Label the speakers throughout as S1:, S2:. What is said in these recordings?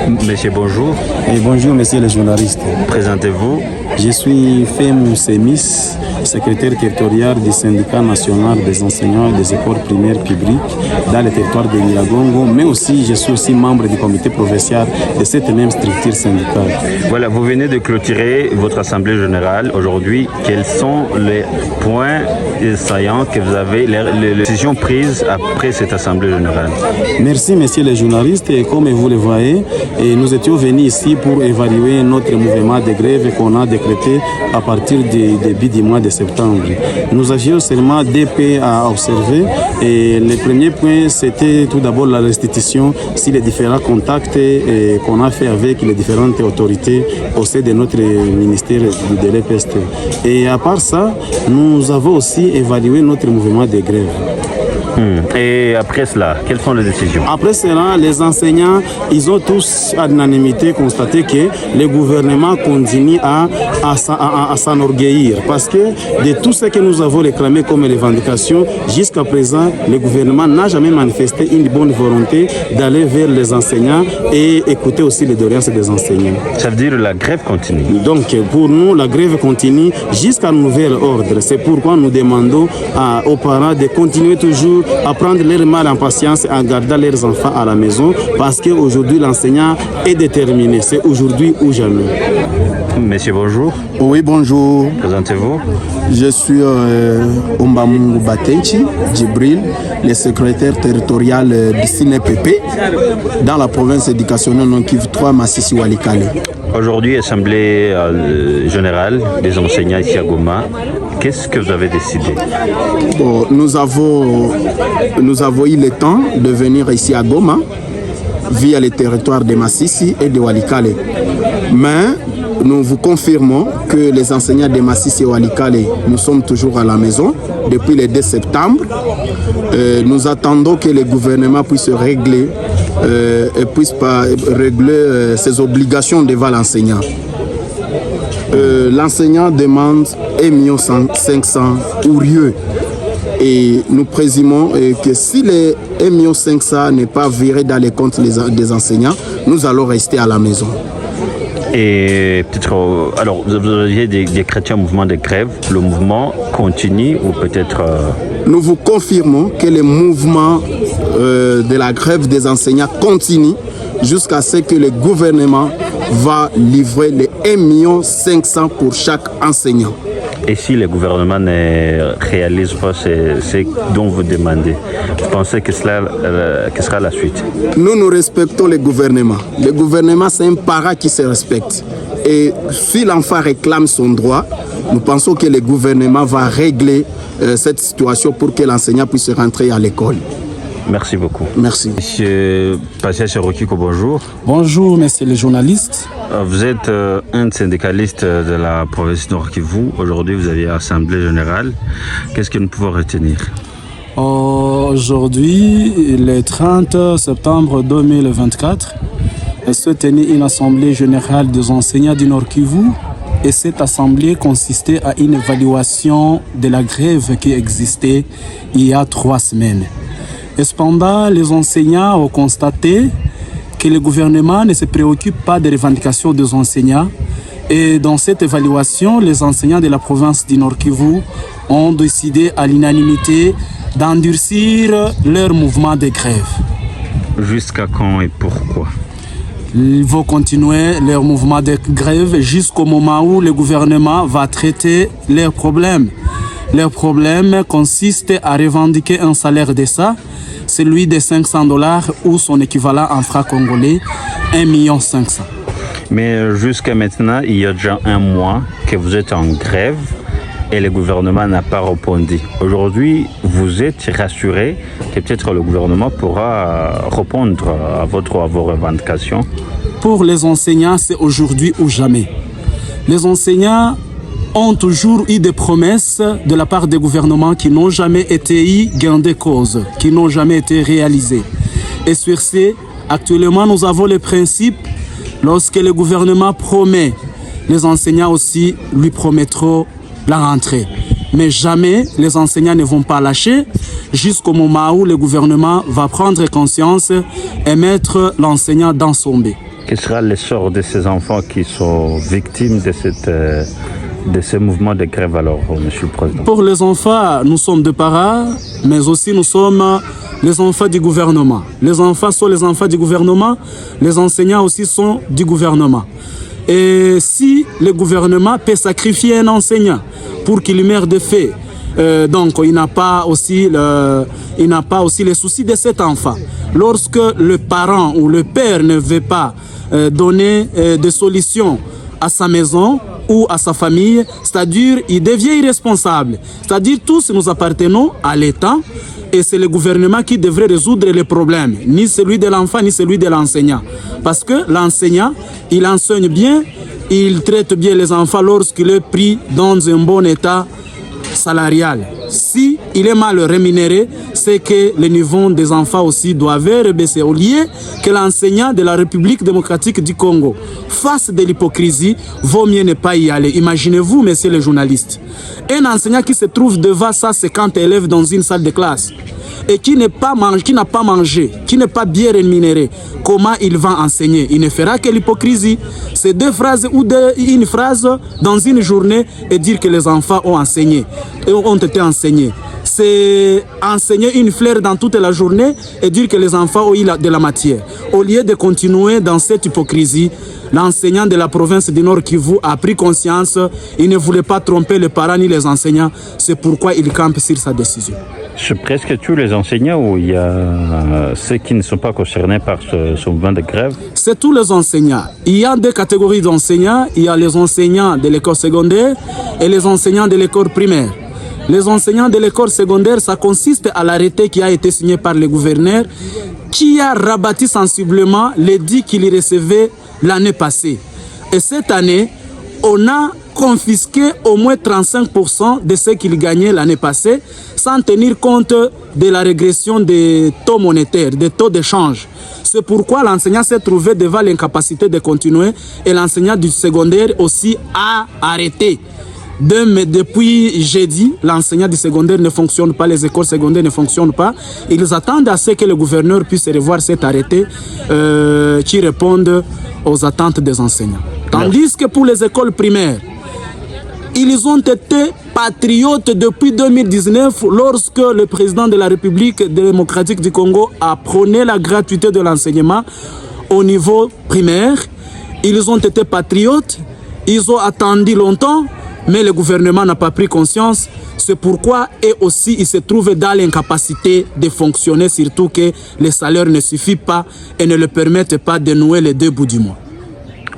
S1: Monsieur, bonjour.
S2: Et bonjour, monsieur le journaliste.
S1: Présentez-vous.
S2: Je suis Femou Semis, secrétaire territorial du syndicat national des enseignants des écoles primaires publiques dans le territoire de Nyiragongo, mais aussi je suis aussi membre du comité provincial de cette même structure syndicale.
S1: Voilà, vous venez de clôturer votre assemblée générale aujourd'hui. Quels sont les points saillants que vous avez, les décisions prises après cette assemblée générale?
S2: Merci, monsieur le journaliste. Et comme vous le voyez, nous étions venus ici pour évaluer notre mouvement de grève qu'on a décrété à partir du début du mois de septembre. Nous avions seulement deux points à observer. Et le premier point, c'était tout d'abord la restitution sur les différents contacts qu'on a fait avec les différentes autorités au sein de notre ministère de l'EPST. Et à part ça, nous avons aussi évalué notre mouvement de grève.
S1: Et après cela, quelles sont les décisions?
S2: Après cela, les enseignants, ils ont tous à l'unanimité constaté que le gouvernement continue à s'enorgueillir. Parce que de tout ce que nous avons réclamé comme revendication, jusqu'à présent, le gouvernement n'a jamais manifesté une bonne volonté d'aller vers les enseignants et écouter aussi les doléances des enseignants.
S1: Ça veut dire que la grève continue?
S2: Donc, pour nous, la grève continue jusqu'à nouvel ordre. C'est pourquoi nous demandons aux parents de continuer toujours à prendre leur mal en patience en gardant leurs enfants à la maison parce qu'aujourd'hui l'enseignant est déterminé. C'est aujourd'hui ou jamais.
S1: Monsieur, bonjour.
S3: Oui, bonjour.
S1: Présentez-vous.
S3: Je suis Ombamungu Batenchi Djibril, le secrétaire territorial du CNEPP dans la province éducationnelle Nord-Kivu 3 Masisi Walikale.
S1: Aujourd'hui, assemblée générale des enseignants ici à Goma. Qu'est-ce que vous avez décidé?
S3: Bon, nous avons eu le temps de venir ici à Goma via les territoires de Masisi et de Walikale. Mais nous vous confirmons que les enseignants de Masisi et Walikale, nous sommes toujours à la maison depuis le 2 septembre. Nous attendons que le gouvernement puisse régler ses obligations devant l'enseignant. L'enseignant demande 1,5 million ourieux. Et nous présumons que si les 1,5 million n'est pas viré dans les comptes des enseignants, nous allons rester à la maison.
S1: Et peut-être, alors vous aviez décrété un mouvement de grève, le mouvement continue ou peut-être...
S3: Nous vous confirmons que le mouvement de la grève des enseignants continue jusqu'à ce que le gouvernement va livrer les 1,5 million pour chaque enseignant.
S1: Et si le gouvernement ne réalise pas ce dont vous demandez, vous pensez que cela que sera la suite?
S3: Nous respectons le gouvernement. Le gouvernement, c'est un parent qui se respecte. Et si l'enfant réclame son droit, nous pensons que le gouvernement va régler cette situation pour que l'enseignant puisse rentrer à l'école.
S1: Merci beaucoup.
S3: Merci.
S1: Monsieur Passia Cherokiko, bonjour.
S2: Bonjour, monsieur le journaliste.
S1: Vous êtes un syndicaliste de la province Nord-Kivu. Aujourd'hui, vous avez assemblée générale. Qu'est-ce que nous pouvons retenir?
S2: Aujourd'hui, le 30 septembre 2024, se tenait une assemblée générale des enseignants du Nord-Kivu. Et cette assemblée consistait à une évaluation de la grève qui existait il y a 3 semaines. Et cependant, les enseignants ont constaté que le gouvernement ne se préoccupe pas des revendications des enseignants. Et dans cette évaluation, les enseignants de la province du Nord-Kivu ont décidé à l'unanimité d'endurcir leur mouvement de grève.
S1: Jusqu'à quand et pourquoi?
S2: Ils vont continuer leur mouvement de grève jusqu'au moment où le gouvernement va traiter leurs problèmes. Leur problème consiste à revendiquer un salaire décent, celui de $500 ou son équivalent en francs congolais, 1,5 million.
S1: Mais jusqu'à maintenant, il y a déjà 1 mois que vous êtes en grève et le gouvernement n'a pas répondu. Aujourd'hui, vous êtes rassuré que peut-être le gouvernement pourra répondre à vos revendications?
S2: Pour les enseignants, c'est aujourd'hui ou jamais. Les enseignants ont toujours eu des promesses de la part des gouvernements qui n'ont jamais été gain de cause, qui n'ont jamais été réalisées. Et sur ce, actuellement, nous avons le principe, lorsque le gouvernement promet, les enseignants aussi lui promettront la rentrée. Mais jamais les enseignants ne vont pas lâcher jusqu'au moment où le gouvernement va prendre conscience et mettre l'enseignant dans son bain.
S1: Quel sera l'essor de ces enfants qui sont victimes de ce mouvement de grève alors, Monsieur le Président?
S2: Pour les enfants, nous sommes de parents, mais aussi nous sommes les enfants du gouvernement. Les enfants sont les enfants du gouvernement, les enseignants aussi sont du gouvernement. Et si le gouvernement peut sacrifier un enseignant pour qu'il meure de faim, donc il n'a pas aussi les soucis de cet enfant. Lorsque le parent ou le père ne veut pas donner des solutions à sa maison ou à sa famille, c'est-à-dire il devient irresponsable. C'est-à-dire tous nous appartenons à l'État et c'est le gouvernement qui devrait résoudre les problèmes, ni celui de l'enfant ni celui de l'enseignant. Parce que l'enseignant, il enseigne bien, il traite bien les enfants lorsqu'il est pris dans un bon état salarial. Si il est mal rémunéré, c'est que le niveau des enfants aussi doivent baisser. Au lieu que l'enseignant de la République démocratique du Congo fasse de l'hypocrisie, vaut mieux ne pas y aller. Imaginez-vous, messieurs les journalistes, un enseignant qui se trouve devant 150 élèves dans une salle de classe et qui n'a pas mangé, qui n'est pas bien rémunéré, comment il va enseigner? Il ne fera que l'hypocrisie. C'est deux phrases ou une phrase dans une journée et dire que les enfants ont enseigné et ont été enseignés. C'est enseigner une fleur dans toute la journée et dire que les enfants ont eu de la matière. Au lieu de continuer dans cette hypocrisie, l'enseignant de la province du Nord Kivu a pris conscience. Il ne voulait pas tromper les parents ni les enseignants. C'est pourquoi il campe sur sa décision.
S1: C'est presque tous les enseignants ou il y a ceux qui ne sont pas concernés par ce mouvement de grève? C'est
S2: tous les enseignants. Il y a deux catégories d'enseignants. Il y a les enseignants de l'école secondaire et les enseignants de l'école primaire. Les enseignants de l'école secondaire, ça consiste à l'arrêté qui a été signé par le gouverneur qui a rabattu sensiblement les dits qu'il recevait l'année passée. Et cette année, on a confisqué au moins 35% de ce qu'il gagnait l'année passée sans tenir compte de la régression des taux monétaires, des taux d'échange. C'est pourquoi l'enseignant s'est trouvé devant l'incapacité de continuer et l'enseignant du secondaire aussi a arrêté. Depuis jeudi, l'enseignant du secondaire ne fonctionne pas, les écoles secondaires ne fonctionnent pas. Ils attendent à ce que le gouverneur puisse revoir cet arrêté qui répondent aux attentes des enseignants. Tandis que pour les écoles primaires, ils ont été patriotes depuis 2019 lorsque le président de la République démocratique du Congo a prôné la gratuité de l'enseignement au niveau primaire. Ils ont été patriotes, ils ont attendu longtemps, mais le gouvernement n'a pas pris conscience. C'est pourquoi et aussi il se trouve dans l'incapacité de fonctionner, surtout que les salaires ne suffisent pas et ne le permettent pas de nouer les deux bouts du mois.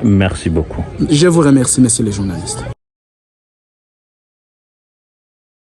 S1: Merci beaucoup.
S2: Je vous remercie, messieurs les journalistes.